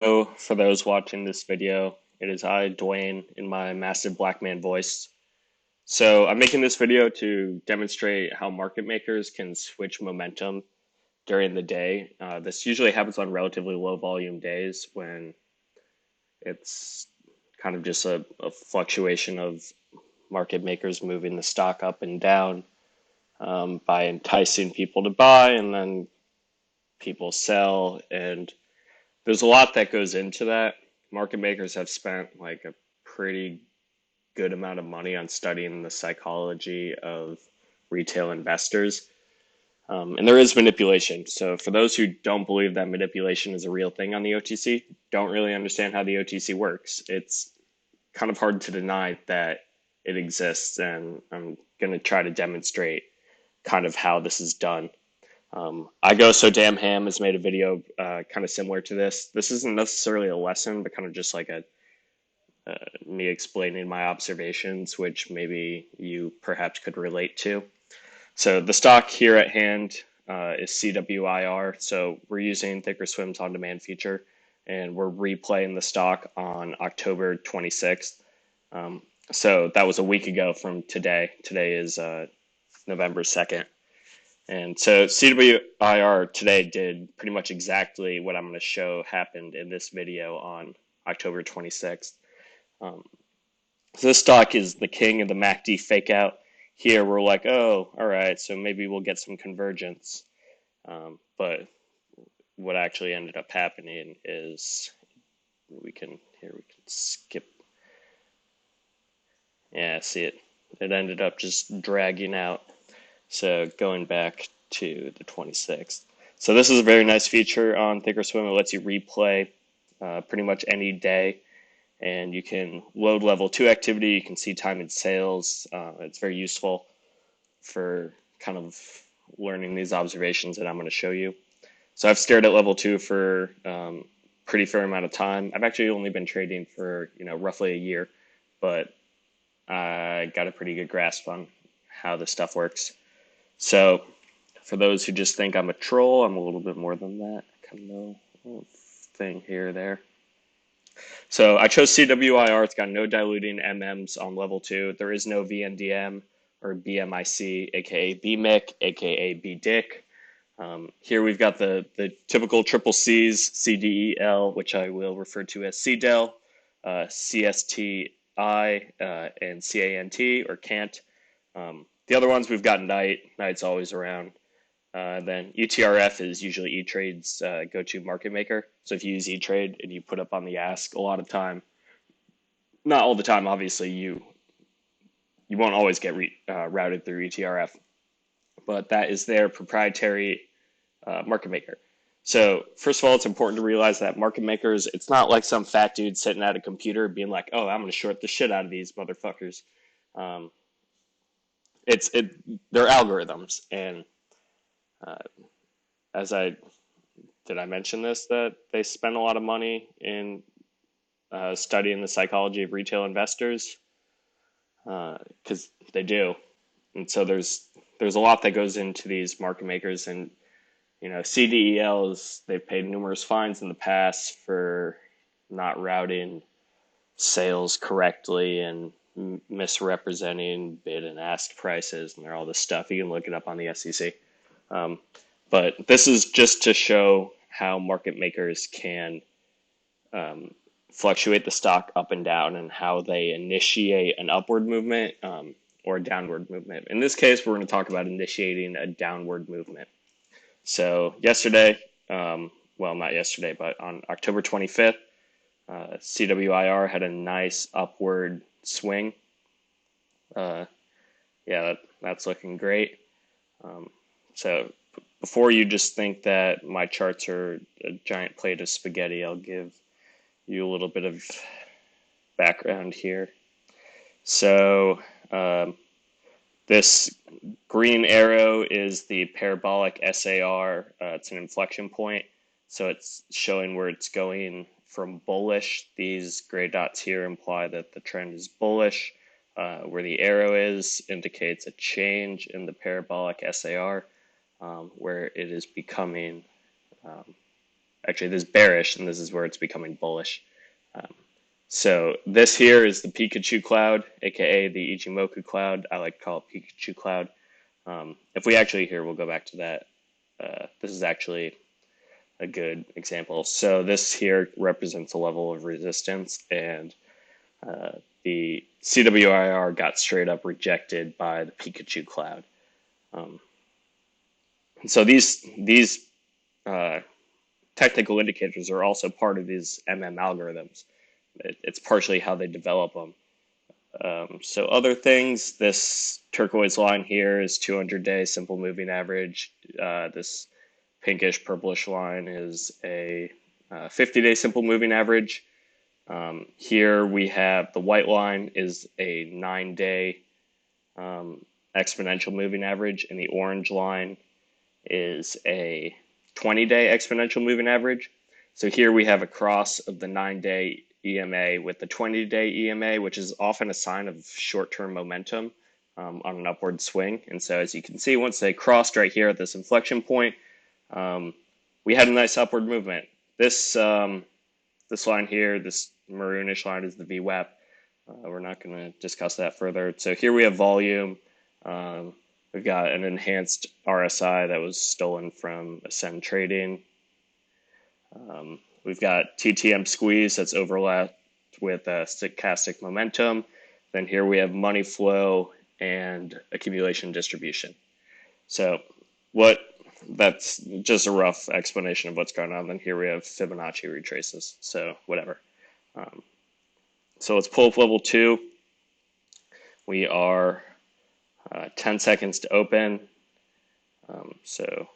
So, for those watching this video, it is I, Dwayne, in my massive black man voice. So, I'm making this video to demonstrate how market makers can switch momentum during the day. This usually happens on relatively low volume days when it's kind of just a fluctuation of market makers moving the stock up and down by enticing people to buy and then people sell. And there's a lot that goes into that. Market makers have spent like a pretty good amount of money on studying the psychology of retail investors. And there is manipulation. So, for those who don't believe that manipulation is a real thing on the OTC, don't really understand how the OTC works, it's kind of hard to deny that it exists. And I'm going to try to demonstrate kind of how this is done. I Go So Damn Ham has made a video kind of similar to this. This isn't necessarily a lesson, but kind of just like a me explaining my observations, which maybe you perhaps could relate to. So the stock here at hand is CWIR. So we're using Thinkorswim's on-demand feature, and we're replaying the stock on October 26th. So that was a week ago from today. Today is November 2nd. And so CWIR today did pretty much exactly what I'm going to show happened in this video on October 26th. So this stock is the king of the MACD fake out. Here we're like, oh, all right, so maybe we'll get some convergence. But what actually ended up happening is we can skip. Yeah, see it. It ended up just dragging out. So going back to the 26th. So this is a very nice feature on Thinkorswim. It lets you replay pretty much any day, and you can load level 2 activity. You can see time in sales. It's very useful for kind of learning these observations that I'm going to show you. So I've stared at level 2 for pretty fair amount of time. I've actually only been trading for roughly a year, but I got a pretty good grasp on how this stuff works. So for those who just think I'm a troll, I'm a little bit more than that. Kind of little thing here or there. So I chose CWIR. It's got no diluting MMs on level 2. There is no VNDM or BMIC, aka BMIC, aka BDIC. Here we've got the typical triple C's, CDEL, which I will refer to as CDEL, CSTI, and CANT or CANT. The other ones we've got Knight. Knight's always around. Then ETRF is usually E-Trade's go-to market maker. So if you use E-Trade and you put up on the ask, a lot of time, not all the time, obviously, you won't always get routed through ETRF, but that is their proprietary market maker. So first of all, it's important to realize that market makers, it's not like some fat dude sitting at a computer being like, oh, I'm going to short the shit out of these motherfuckers. Um, they're algorithms, and uh, as I did I mention this, that they spend a lot of money in studying the psychology of retail investors? Because they do, and so there's a lot that goes into these market makers, and CDELs, they've paid numerous fines in the past for not routing sales correctly and misrepresenting bid and ask prices, and all this stuff. You can look it up on the SEC. But this is just to show how market makers can fluctuate the stock up and down and how they initiate an upward movement or a downward movement. In this case, we're going to talk about initiating a downward movement. So yesterday, well, not yesterday, but on October 25th, CWIR had a nice upward swing. Yeah, that's looking great. So before you just think that my charts are a giant plate of spaghetti, I'll give you a little bit of background here. So this green arrow is the parabolic SAR. It's an inflection point. So it's showing where it's going from bullish. These gray dots here imply that the trend is bullish. Where the arrow is indicates a change in the parabolic SAR, where it is becoming actually this is bearish, and this is where it's becoming bullish. Um, so this here is the Pikachu cloud, aka the Ichimoku cloud. I like to call it Pikachu cloud. If we actually here, we'll go back to that. This is actually a good example. So this here represents a level of resistance, and the CWIR got straight up rejected by the Pikachu cloud. And so these technical indicators are also part of these algorithms. It's partially how they develop them. So other things, this turquoise line here is 200-day simple moving average. This pinkish purplish line is a 50-day simple moving average. Here we have the white line is a 9-day exponential moving average, and the orange line is a 20-day exponential moving average. So here we have a cross of the 9-day EMA with the 20-day EMA, which is often a sign of short-term momentum on an upward swing. And so as you can see, once they crossed right here at this inflection point, we had a nice upward movement. This line here, this maroonish line, is the VWAP. We're not going to discuss that further. So here we have volume. We've got an enhanced RSI that was stolen from Ascend Trading. We've got TTM squeeze that's overlapped with stochastic momentum. Then here we have money flow and accumulation distribution. So that's just a rough explanation of what's going on. Then here we have Fibonacci retraces. So whatever. So let's pull up level 2. We are 10 seconds to open. So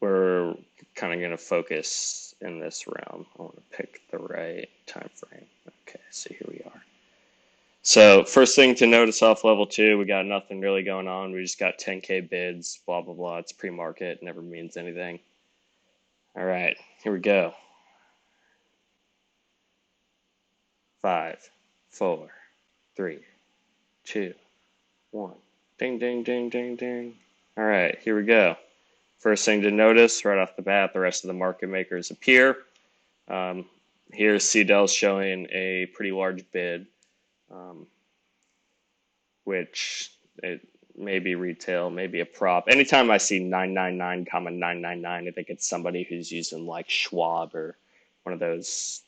we're kind of going to focus in this realm. I want to pick the right time frame. Okay, so here we are. So first thing to notice off level 2, we got nothing really going on. We just got 10K bids, blah, blah, blah. It's pre-market, never means anything. All right, here we go. 5, 4, 3, 2, 1. Ding, ding, ding, ding, ding. All right, here we go. First thing to notice right off the bat, the rest of the market makers appear. Here's CDEL showing a pretty large bid, which it may be retail, maybe a prop. Anytime I see 999, 999, I think it's somebody who's using like Schwab or one of those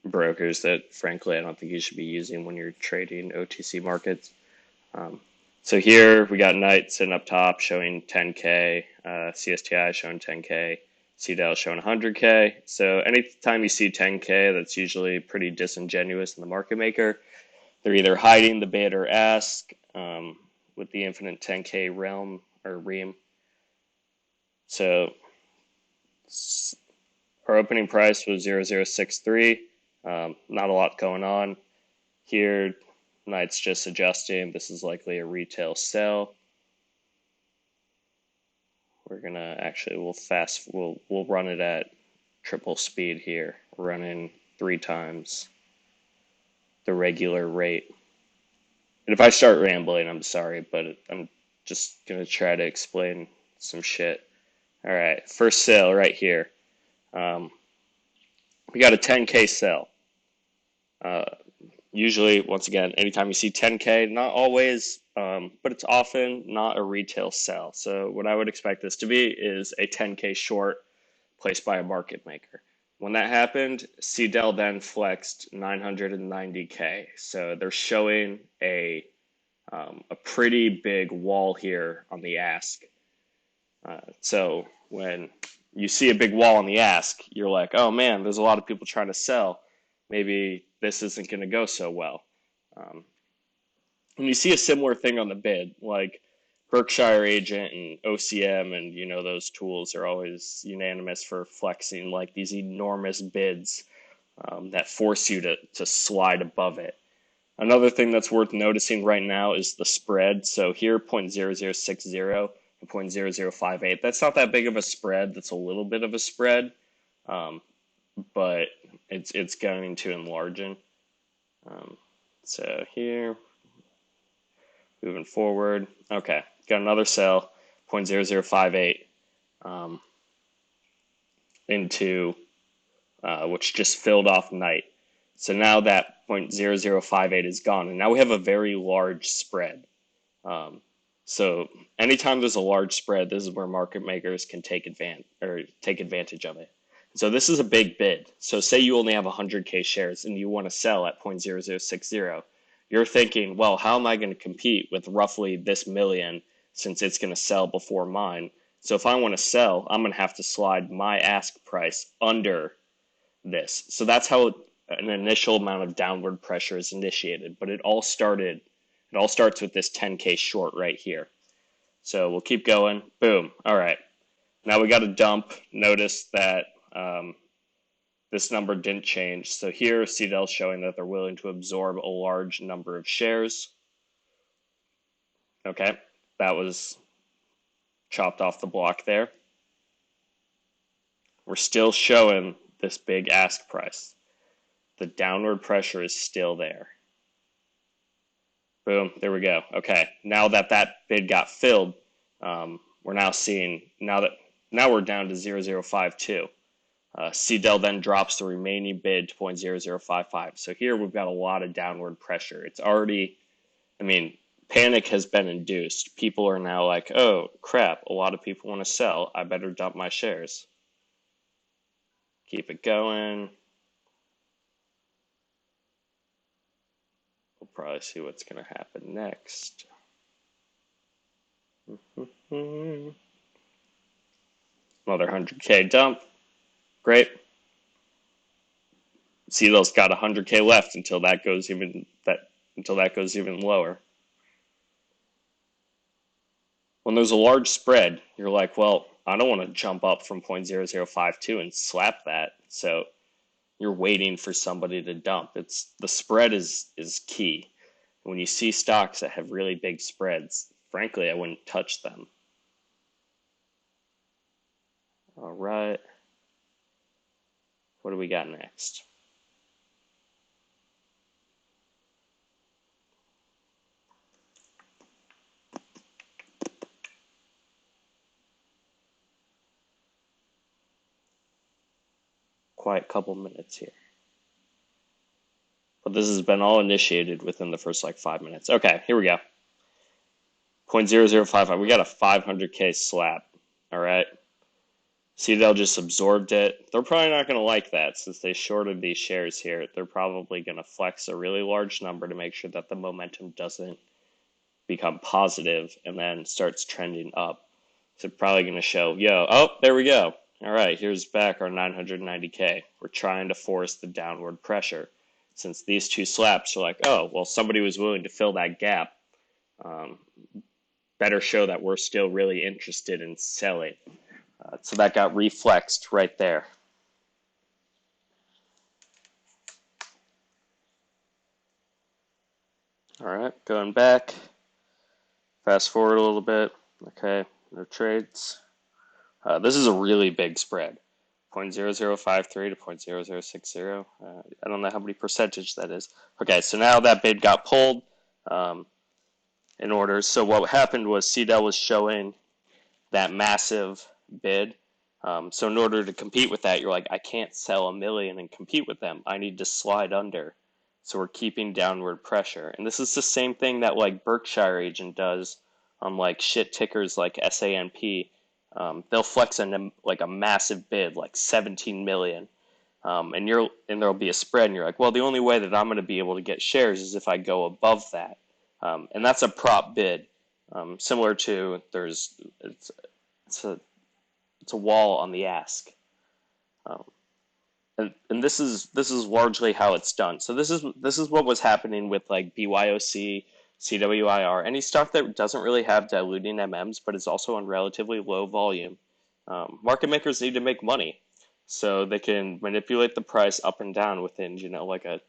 brokers that, frankly, I don't think you should be using when you're trading OTC markets. So here we got Knight sitting up top showing 10K, CSTI showing 10K, CDEL showing 100K. So anytime you see 10K, that's usually pretty disingenuous in the market maker. They're either hiding the bid or ask with the infinite 10K realm or ream. So our opening price was 0063. Not a lot going on here. Knight's just adjusting. This is likely a retail sell. We're gonna actually we'll run it at triple speed here, running 3 times the regular rate. And if I start rambling, I'm sorry, but I'm just gonna try to explain some shit. All right, first sale right here. We got a 10K sell. Usually, once again, anytime you see 10K, not always, but it's often not a retail sell. So what I would expect this to be is a 10K short placed by a market maker. When that happened, CDEL then flexed 990K. So they're showing a pretty big wall here on the ask. So when you see a big wall on the ask, you're like, oh man, there's a lot of people trying to sell. Maybe this isn't going to go so well. And you see a similar thing on the bid, like Berkshire Agent and OCM, and those tools are always unanimous for flexing like these enormous bids that force you to slide above it. Another thing that's worth noticing right now is the spread. So here, 0.0060 and 0.0058. That's not that big of a spread. That's a little bit of a spread, but it's going to enlarge. So here, moving forward. Okay, got another sell, 0.0058. into which just filled off night. So now that 0.0058 is gone, and now we have a very large spread. So anytime there's a large spread, this is where market makers can take advantage of it. So this is a big bid. So say you only have 100K shares and you want to sell at 0.0060. You're thinking, well, how am I going to compete with roughly this million since it's going to sell before mine? So if I want to sell, I'm going to have to slide my ask price under this. So that's how an initial amount of downward pressure is initiated. But it all starts with this 10K short right here. So we'll keep going. Boom. All right. Now we got a dump. Notice that this number didn't change. So here, CDL's showing that they're willing to absorb a large number of shares. Okay. That was chopped off the block there. We're still showing this big ask price. The downward pressure is still there. Boom, there we go. Okay, now that bid got filled, we're now seeing, now we're down to 0.0052. CDEL then drops the remaining bid to 0.0055. So here we've got a lot of downward pressure. It's already, panic has been induced. People are now like, oh crap, a lot of people want to sell. I better dump my shares. Keep it going. We'll probably see what's going to happen next. Another 100K dump. Great. CDL's got 100K left until that goes even lower. When there's a large spread, you're like, well, I don't want to jump up from 0.0052 and slap that. So you're waiting for somebody to dump. The spread is key. When you see stocks that have really big spreads, frankly, I wouldn't touch them. All right. What do we got next? Quiet couple minutes here. But this has been all initiated within the first 5 minutes. Okay, here we go. 0.0055. We got a 500K slap. All right. CDL just absorbed it. They're probably not going to like that since they shorted these shares here. They're probably going to flex a really large number to make sure that the momentum doesn't become positive and then starts trending up. So probably going to show, there we go. All right, here's back our 990K. We're trying to force the downward pressure. Since these two slaps are like, oh, well, somebody was willing to fill that gap. Better show that we're still really interested in selling. So that got reflexed right there. All right, going back. Fast forward a little bit. Okay, no trades. This is a really big spread. 0.0053 to 0.0060. I don't know how many percentage that is. Okay, so now that bid got pulled in order. So what happened was CDEL was showing that massive bid. So in order to compete with that, you're like, I can't sell 1 million and compete with them. I need to slide under. So we're keeping downward pressure. And this is the same thing that Berkshire agent does on shit tickers like SANP. They'll flex a massive bid, 17 million. And there'll be a spread, and you're like, well, the only way that I'm going to be able to get shares is if I go above that. And that's a prop bid, similar to it's a wall on the ask. And this is largely how it's done. So this is what was happening with BYOC, CWIR, any stock that doesn't really have diluting MMs, but is also on relatively low volume. Market makers need to make money, so they can manipulate the price up and down within a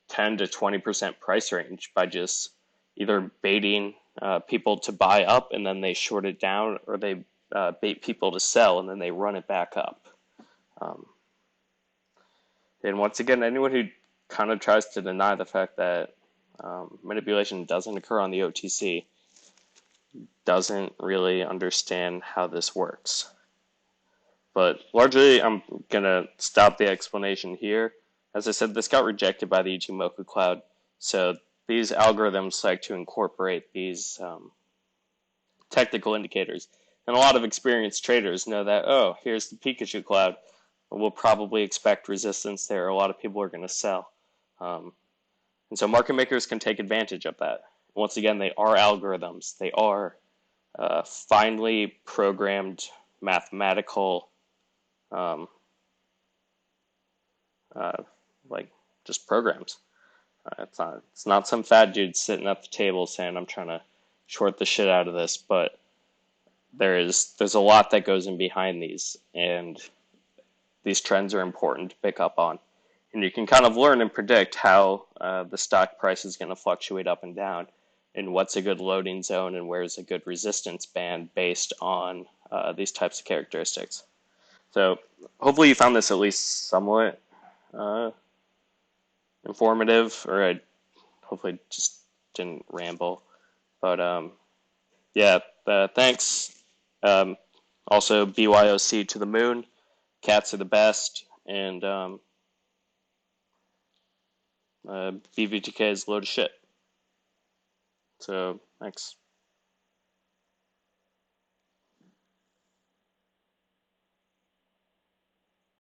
10 to 20% price range by just either baiting people to buy up and then they short it down, or they bait people to sell and then they run it back up. And once again, anyone who kind of tries to deny the fact that manipulation doesn't occur on the OTC doesn't really understand how this works. But largely, I'm going to stop the explanation here. As I said, this got rejected by the Ichimoku cloud. So these algorithms like to incorporate these technical indicators. And a lot of experienced traders know that, oh, here's the Pikachu cloud. We'll probably expect resistance there. A lot of people are going to sell. And so market makers can take advantage of that. Once again, they are algorithms. They are finely programmed mathematical, um, uh, like just programs. It's not some fat dude sitting at the table saying I'm trying to short the shit out of this, but there's a lot that goes in behind these, and these trends are important to pick up on. And you can kind of learn and predict how the stock price is going to fluctuate up and down, and what's a good loading zone and where's a good resistance band based on these types of characteristics. So hopefully you found this at least somewhat uh, informative, or I hopefully just didn't ramble. But yeah, thanks. Um, Also, BYOC to the moon. Cats are the best, and BVTK is a load of shit. So, thanks.